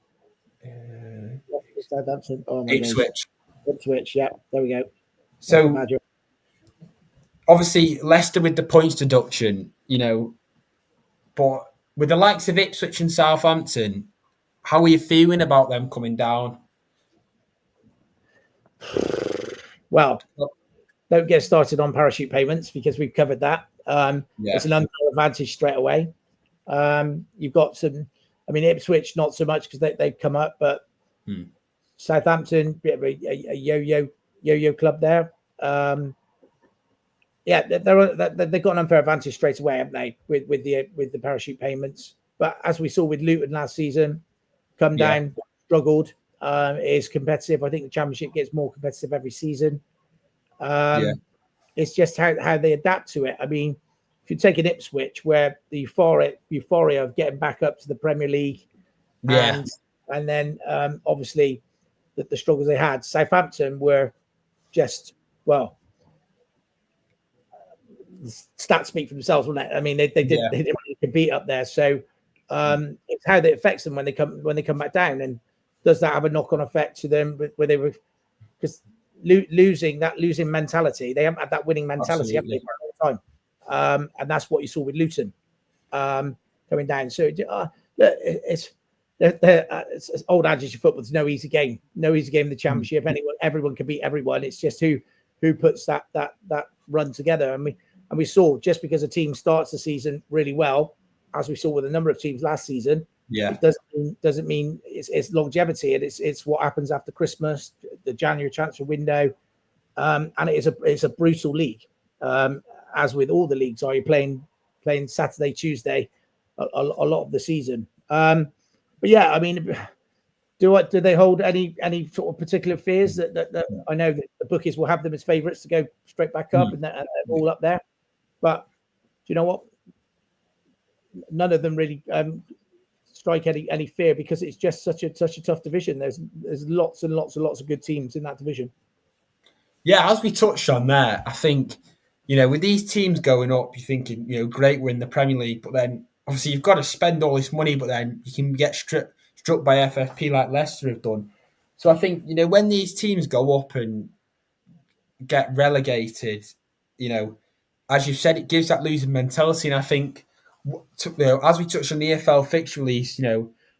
Southampton. Oh my Ipswich. Ipswich. Yeah, there we go. So obviously Leicester with the points deduction, you know, but with the likes of Ipswich and Southampton, how are you feeling about them coming down? Well, don't get started on parachute payments because we've covered that. It's an unfair advantage straight away. You've got some, I mean, Ipswich not so much because they've come up, but Southampton, bit of a yo-yo club there. They've got an unfair advantage straight away, haven't they? With the parachute payments. But as we saw with Luton last season, come down, struggled. It is competitive. I think the Championship gets more competitive every season. It's just how they adapt to it. I mean, if you take an Ipswich, where the euphoria of getting back up to the Premier League, and then obviously the struggles they had. Southampton were just, well, stats speak for themselves, wouldn't it? I mean, they didn't really compete up there. So it's how that affects them when they come back down, and does that have a knock-on effect to them where they were, because losing mentality, they haven't had that winning mentality for a long time, and that's what you saw with Luton coming down. So it's old adage of football. There's no easy game in the Championship. Everyone can beat everyone. It's just who puts that run together. And we saw, just because a team starts the season really well, as we saw with a number of teams last season, Yeah. It doesn't mean it's longevity, and it's what happens after Christmas, the January transfer window, and it's a brutal league, as with all the leagues. Are you playing Saturday, Tuesday, a lot of the season? But yeah, I mean, do they hold any sort of particular fears that I know that the bookies will have them as favourites to go straight back up and they're all up there, but do you know what? None of them really strike any fear, because it's just such a tough division. There's lots and lots of good teams in that division. Yeah, as we touched on there, I think, with these teams going up, you're thinking, great, we're in the Premier League, but then obviously you've got to spend all this money, but then you can get struck by FFP like Leicester have done. So I think, when these teams go up and get relegated, as you said, it gives that losing mentality. And I think, as we touched on the EFL fixture release,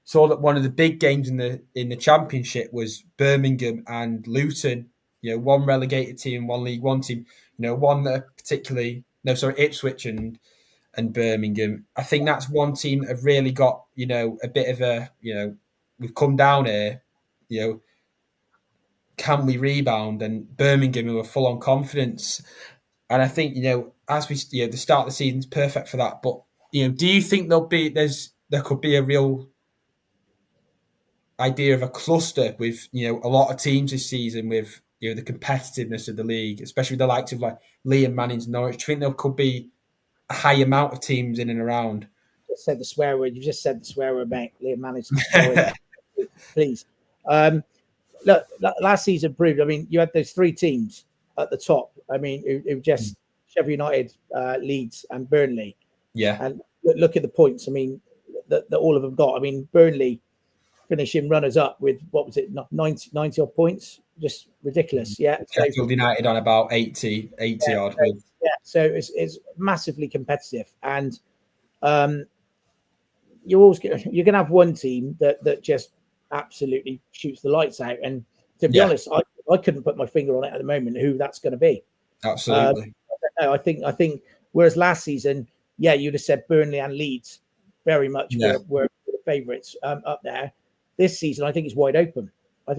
saw that one of the big games in the Championship was Birmingham and Luton. One relegated team, one League One team. One that particularly Ipswich and Birmingham. I think that's one team that have really got a bit of a we've come down here. Can we rebound? And Birmingham, who are full on confidence. And I think, as we, the start of the season is perfect for that. But, do you think there could be a real idea of a cluster with, a lot of teams this season with, the competitiveness of the league, especially the likes of like Liam Manning's Norwich? Do you think there could be a high amount of teams in and around? Just said the swear word. You just said the swear word, mate. Liam Manning's Norwich. Please. Look, last season proved. I mean, you had those three teams at the top. I mean, who just Sheffield United, Leeds, and Burnley. Yeah. And look at the points. I mean, that all of them got. I mean, Burnley finishing runners up with, what was it, 90 odd points? Just ridiculous. Yeah. Sheffield United on about 80 odd. So it's massively competitive, and you're gonna have one team that just absolutely shoots the lights out. And to be honest, I couldn't put my finger on it at the moment who that's going to be. Absolutely. I think whereas last season, you'd have said Burnley and Leeds very much were the favourites up there. This season, I think it's wide open.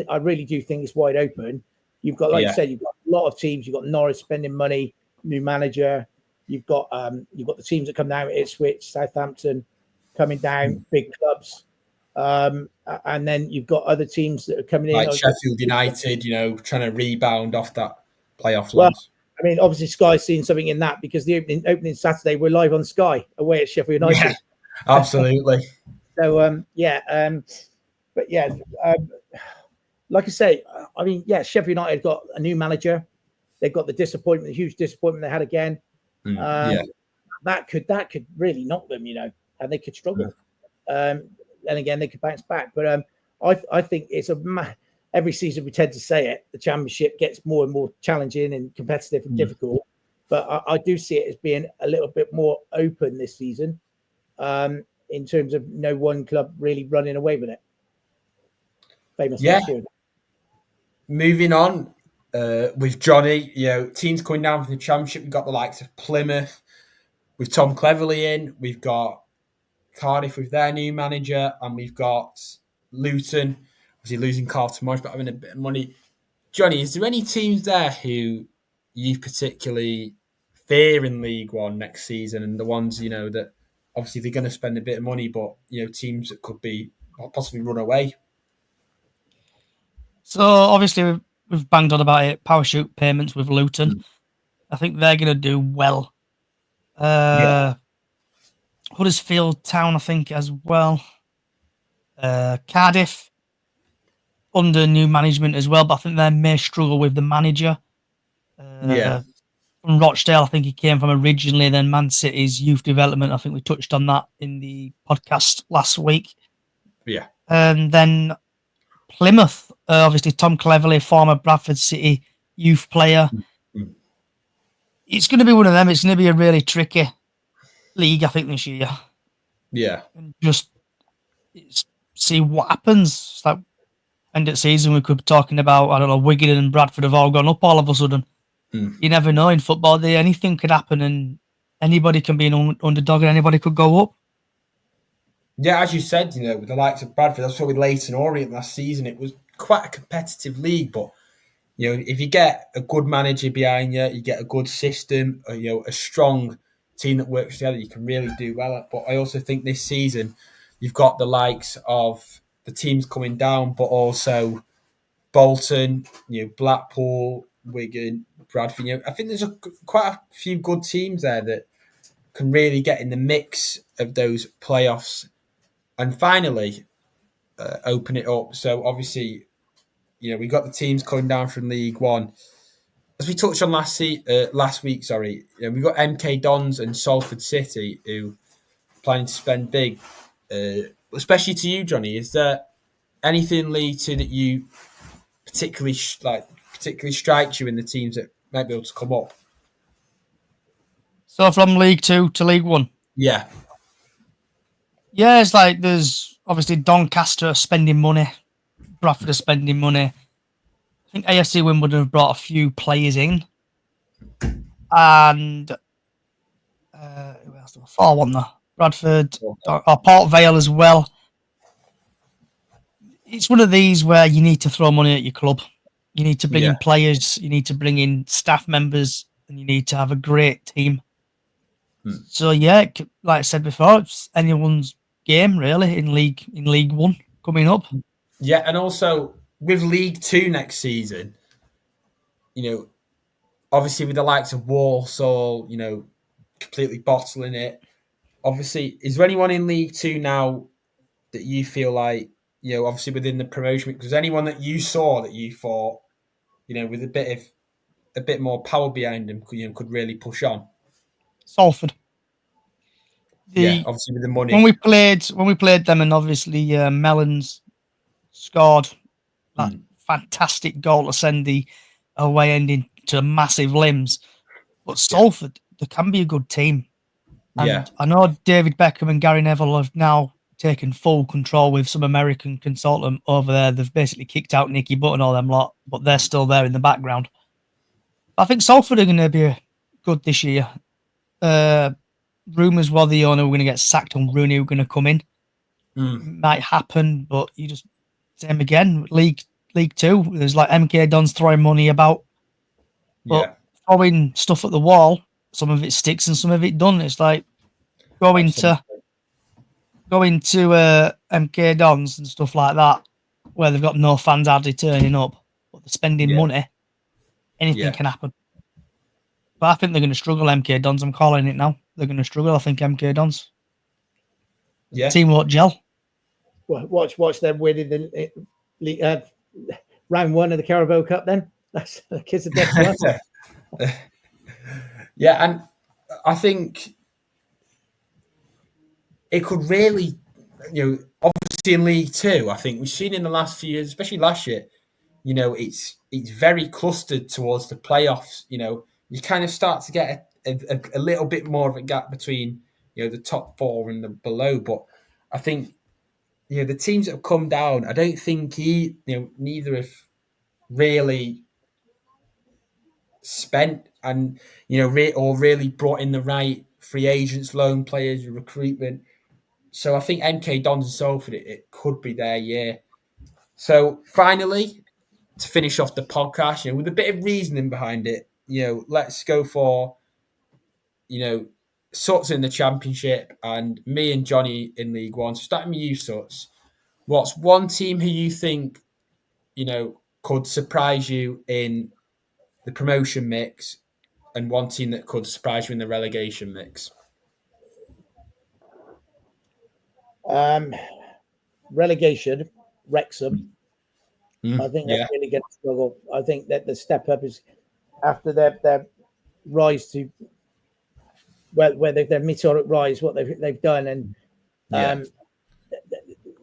I really do think it's wide open. You've got, like you said, you've got a lot of teams. You've got Norwich spending money, new manager. You've got the teams that come down, Ipswich, Southampton, coming down, big clubs. And then you've got other teams that are coming in, like Sheffield United, trying to rebound off that playoff loss. I mean, obviously Sky's seen something in that, because the opening Saturday we're live on Sky away at Sheffield United. Yeah, absolutely. So like I say, I mean, Sheffield United got a new manager. They've got the huge disappointment they had again. That could really knock them, and they could struggle. And again, they could bounce back. But I think it's every season we tend to say it. The Championship gets more and more challenging and competitive and difficult. But I do see it as being a little bit more open this season, in terms of no one club really running away with it. Famous last year. Moving on with Johnny, teams coming down from the Championship. We've got the likes of Plymouth with Tom Cleverley in. We've got Cardiff with their new manager, and we've got Luton, obviously losing Carlton Morris, but having a bit of money. Johnny, is there any teams there who you particularly fear in League One next season, and the ones that obviously they're going to spend a bit of money, but teams that could be possibly run away? So obviously we've banged on about it. Parachute payments with Luton. I think they're going to do well. Huddersfield Town, I think, as well. Cardiff under new management as well, but I think they may struggle with the manager. From Rochdale, I think he came from originally, then Man City's youth development. I think we touched on that in the podcast last week. Yeah. And then Plymouth, obviously Tom Cleverley, former Bradford City youth player. It's going to be one of them. It's going to be a really tricky league, I think, this year. Yeah. And just see what happens. It's like end of season, we could be talking about, I don't know, Wigan and Bradford have all gone up all of a sudden. You never know in football. Anything could happen, and anybody can be an underdog and anybody could go up. Yeah, as you said, with the likes of Bradford, that's what with Leyton Orient last season. It was quite a competitive league, but if you get a good manager behind you, you get a good system, a strong team that works together, you can really do well. But I also think this season, you've got the likes of the teams coming down, but also Bolton, Blackpool, Wigan, Bradford. I think there's quite a few good teams there that can really get in the mix of those playoffs. And finally, open it up. So obviously, we got the teams coming down from League One. As we touched on last week, we got MK Dons and Salford City who are planning to spend big. Especially to you, Johnny, is there anything in League Two that you particularly strikes you in the teams that might be able to come up? So from League Two to League One? Yeah. Yeah, it's like there's obviously Doncaster spending money, Bradford are spending money. I think AFC Wimbledon have brought a few players in. And who else? There were 4, wasn't there? Bradford, or Port Vale as well. It's one of these where you need to throw money at your club. You need to bring in players, you need to bring in staff members, and you need to have a great team. So yeah, like I said before, it's anyone's game really in League One coming up. Yeah, and also with League Two next season, obviously with the likes of Walsall, completely bottling it. Obviously, is there anyone in League Two now that you feel like, obviously within the promotion, because anyone that you saw that you thought, with a bit more power behind them, could really push on? Salford. Obviously with the money. When we played them, and obviously Mellons scored that fantastic goal to send the away ending to massive limbs. But Salford, they can be a good team. And I know David Beckham and Gary Neville have now taken full control with some American consultant over there. They've basically kicked out Nicky Butt and all them lot, but they're still there in the background. I think Salford are going to be good this year. Rumours were the owner were going to get sacked and Rooney were going to come in. Might happen, but you just same again. League Two, there's like MK Dons throwing money about, but throwing stuff at the wall. Some of it sticks and some of it doesn't. It's like going to MK Dons and stuff like that, where they've got no fans hardly turning up, but they're spending money. Anything can happen. But I think they're going to struggle, MK Dons. I'm calling it now. They're going to struggle, I think, MK Dons. Yeah. Team won't gel. Well, watch them winning the round 1 of the Carabao Cup then. That's the kiss of death to us. Yeah, and I think it could really, obviously in League Two, I think we've seen in the last few years, especially last year, it's very clustered towards the playoffs. You kind of start to get a little bit more of a gap between, the top 4 and the below. But I think, the teams that have come down, I don't think neither have really spent and, or really brought in the right free agents, loan players, recruitment. So I think MK Dons and Salford, it could be their year. So finally, to finish off the podcast, with a bit of reasoning behind it, let's go for, Suts in the Championship and me and Johnny in League One. So starting with you, Suts, what's one team who you think, could surprise you in the promotion mix and one team that could surprise you in the relegation mix? Relegation, Wrexham. I think they're really going to struggle. I think that the step up is after their rise to where their meteoric rise, what they've done, and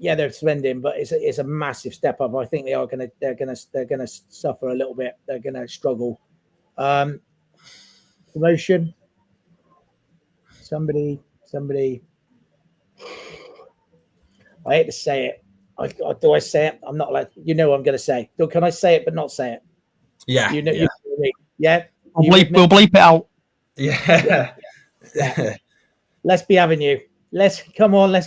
they're spending, but it's a massive step up. I think they're gonna suffer a little bit. They're gonna struggle. Promotion. Somebody. I hate to say it. Do I say it? I'm not like I'm going to say. Can I say it but not say it? Yeah. You know me. We'll bleep it out. Yeah. Let's be having you. let's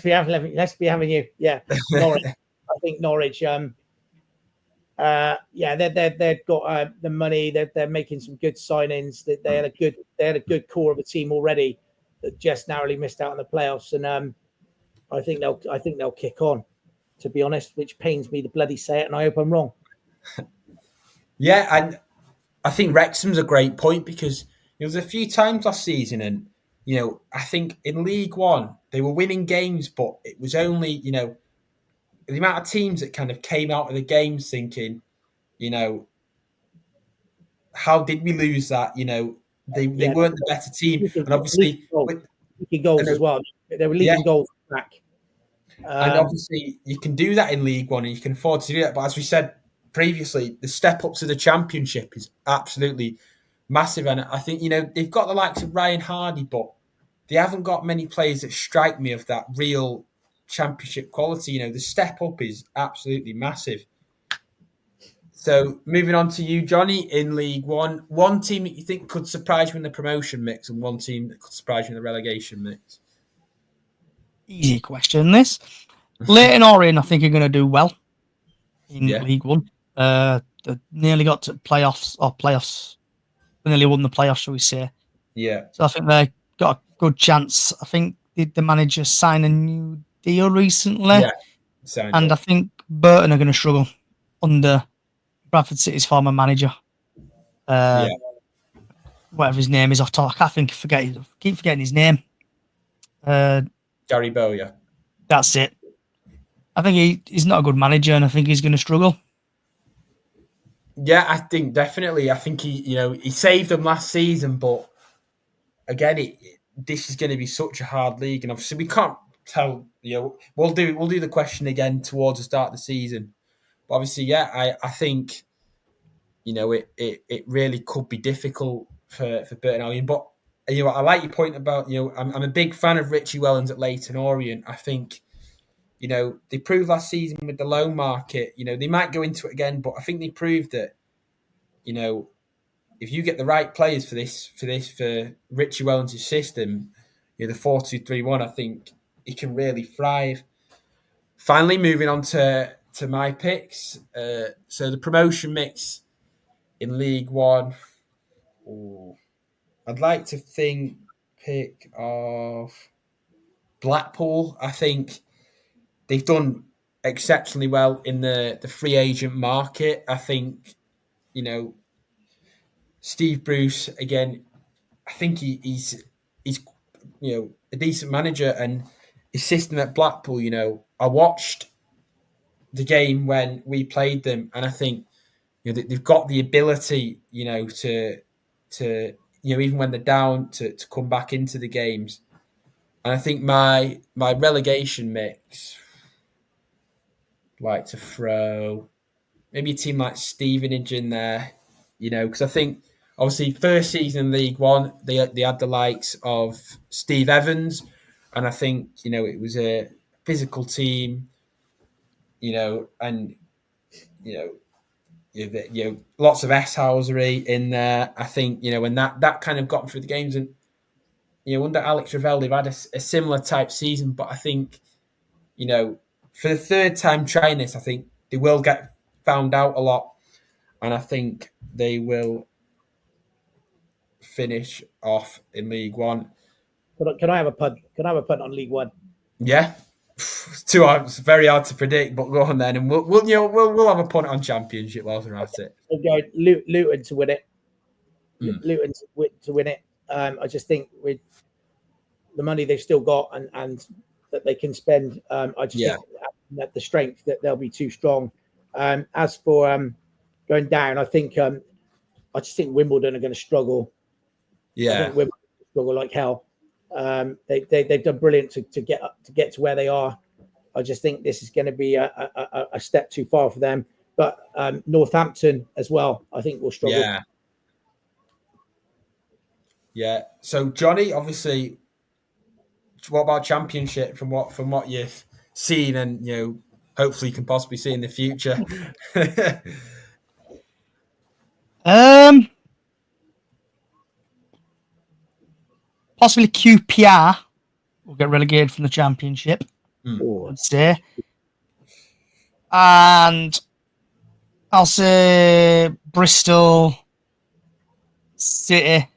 be having you. Yeah, Norwich. I think Norwich. Yeah, they've got the money. They're making some good signings. They had a good core of a team already that just narrowly missed out on the playoffs, and I think they'll kick on. To be honest, which pains me to bloody say it, and I hope I'm wrong. Yeah, and I think Wrexham's a great point because there was a few times last season, and I think in League One they were winning games, but it was only the amount of teams that kind of came out of the games thinking, how did we lose that? They weren't the better team, and obviously leaking goals as well. They were leaking goals back. And obviously, you can do that in League One, and you can afford to do that. But as we said previously, the step up to the Championship is absolutely massive. And I think they've got the likes of Ryan Hardy, but they haven't got many players that strike me of that real Championship quality. The step up is absolutely massive. So moving on to you, Johnny, in League One, one team that you think could surprise you in the promotion mix, and one team that could surprise you in the relegation mix. Easy question, this. Leyton Orient, I think, are going to do well in League One. They nearly got to playoffs. They nearly won the playoffs, shall we say. Yeah. So I think they got a good chance. I think did the manager sign a new deal recently? Yeah. And I think Burton are going to struggle under Bradford City's former manager. Whatever his name is off top. I keep forgetting his name. Gary Bowyer. That's it. I think he's not a good manager, and I think he's going to struggle. Yeah, I think definitely. I think he saved them last season, but again, this is going to be such a hard league, and obviously we can't tell. We'll do the question again towards the start of the season, but obviously, I think it really could be difficult for Burton Albion. But I like your point about I'm a big fan of Richie Wellens at Leyton Orient. I think. They proved last season with the loan market. They might go into it again, but I think they proved that, if you get the right players for Richie Wellens' system, the 4-2-3-1, I think he can really thrive. Finally, moving on to my picks. So the promotion mix in League One. I'd like to pick of Blackpool. I think they've done exceptionally well in the free agent market. I think, Steve Bruce, again, I think he's a decent manager, and his system at Blackpool, I watched the game when we played them, and I think they've got the ability, to even when they're down to come back into the games. And I think my relegation mix, like to throw maybe a team like Stevenage in there, because I think obviously first season in League One they had the likes of Steve Evans, and I think it was a physical team, and lots of S-housery in there. I think when that kind of got them through the games, and under Alex Ravel they've had a similar type season, but I think for the third time trying this, I think they will get found out a lot, and I think they will finish off in League One. Can I have a punt? Can I have a punt on League One? Yeah, too hard. It's very hard to predict, but go on then, and we'll have a punt on Championship whilst we're at it. We'll go Luton to win it. Luton to win it. I just think with the money they've still got and that they can spend, I just think that the strength that they'll be too strong. As for going down, I just think Wimbledon are going to struggle. Yeah, I think Wimbledon struggle like hell. They've done brilliant to get to where they are. I just think this is going to be a step too far for them. But Northampton as well, I think will struggle. Yeah. So Johnny, obviously, what about Championship from what you've seen, and hopefully you can possibly see in the future? Possibly QPR will get relegated from the Championship, I Oh, would say. And I'll say Bristol City.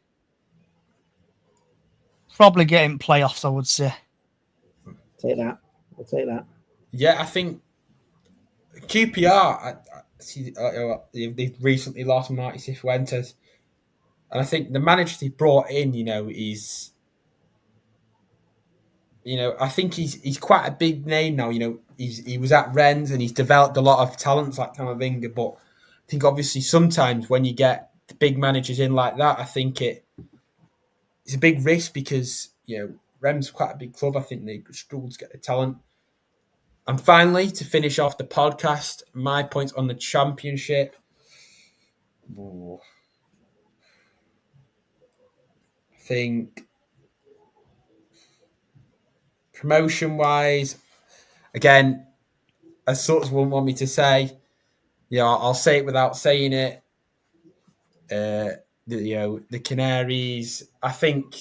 Probably getting playoffs, I would say. take that. I'll take that. Yeah, I think QPR, they've recently lost Marty Cifuentes. And I think the manager they brought in, I think he's quite a big name now. He was at Rennes and he's developed a lot of talents like Camavinga. But I think obviously sometimes when you get the big managers in like that, I think it's a big risk because Rennes is quite a big club. I think they struggle to get the talent. And finally, to finish off the podcast, my points on the Championship. Ooh. I think promotion-wise, again, as sorts wouldn't want me to say, I'll say it without saying it. The Canaries. I think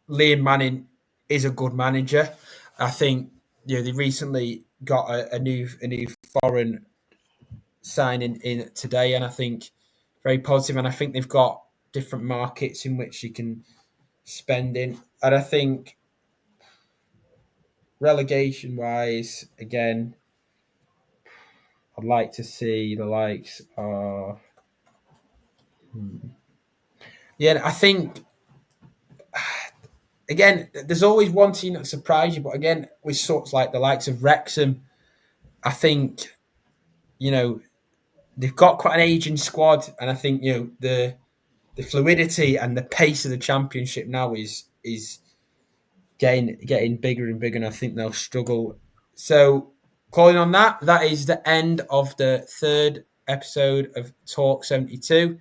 Liam Manning is a good manager. I think they recently got a new foreign signing in today, and I think very positive. And I think they've got different markets in which you can spend in. And I think relegation wise, again, I'd like to see the likes of. Yeah, I think again, there's always one team that surprises you, but again, with sorts like the likes of Wrexham, I think they've got quite an aging squad, and I think the fluidity and the pace of the Championship now is getting bigger and bigger, and I think they'll struggle. So, calling on that is the end of the third episode of Talk 72.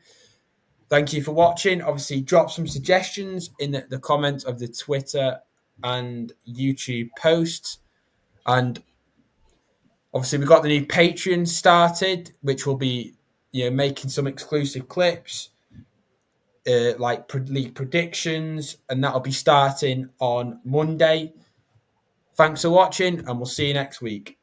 Thank you for watching. Obviously, drop some suggestions in the comments of the Twitter and YouTube posts. And obviously, we've got the new Patreon started, which will be making some exclusive clips, like league predictions, and that'll be starting on Monday. Thanks for watching, and we'll see you next week.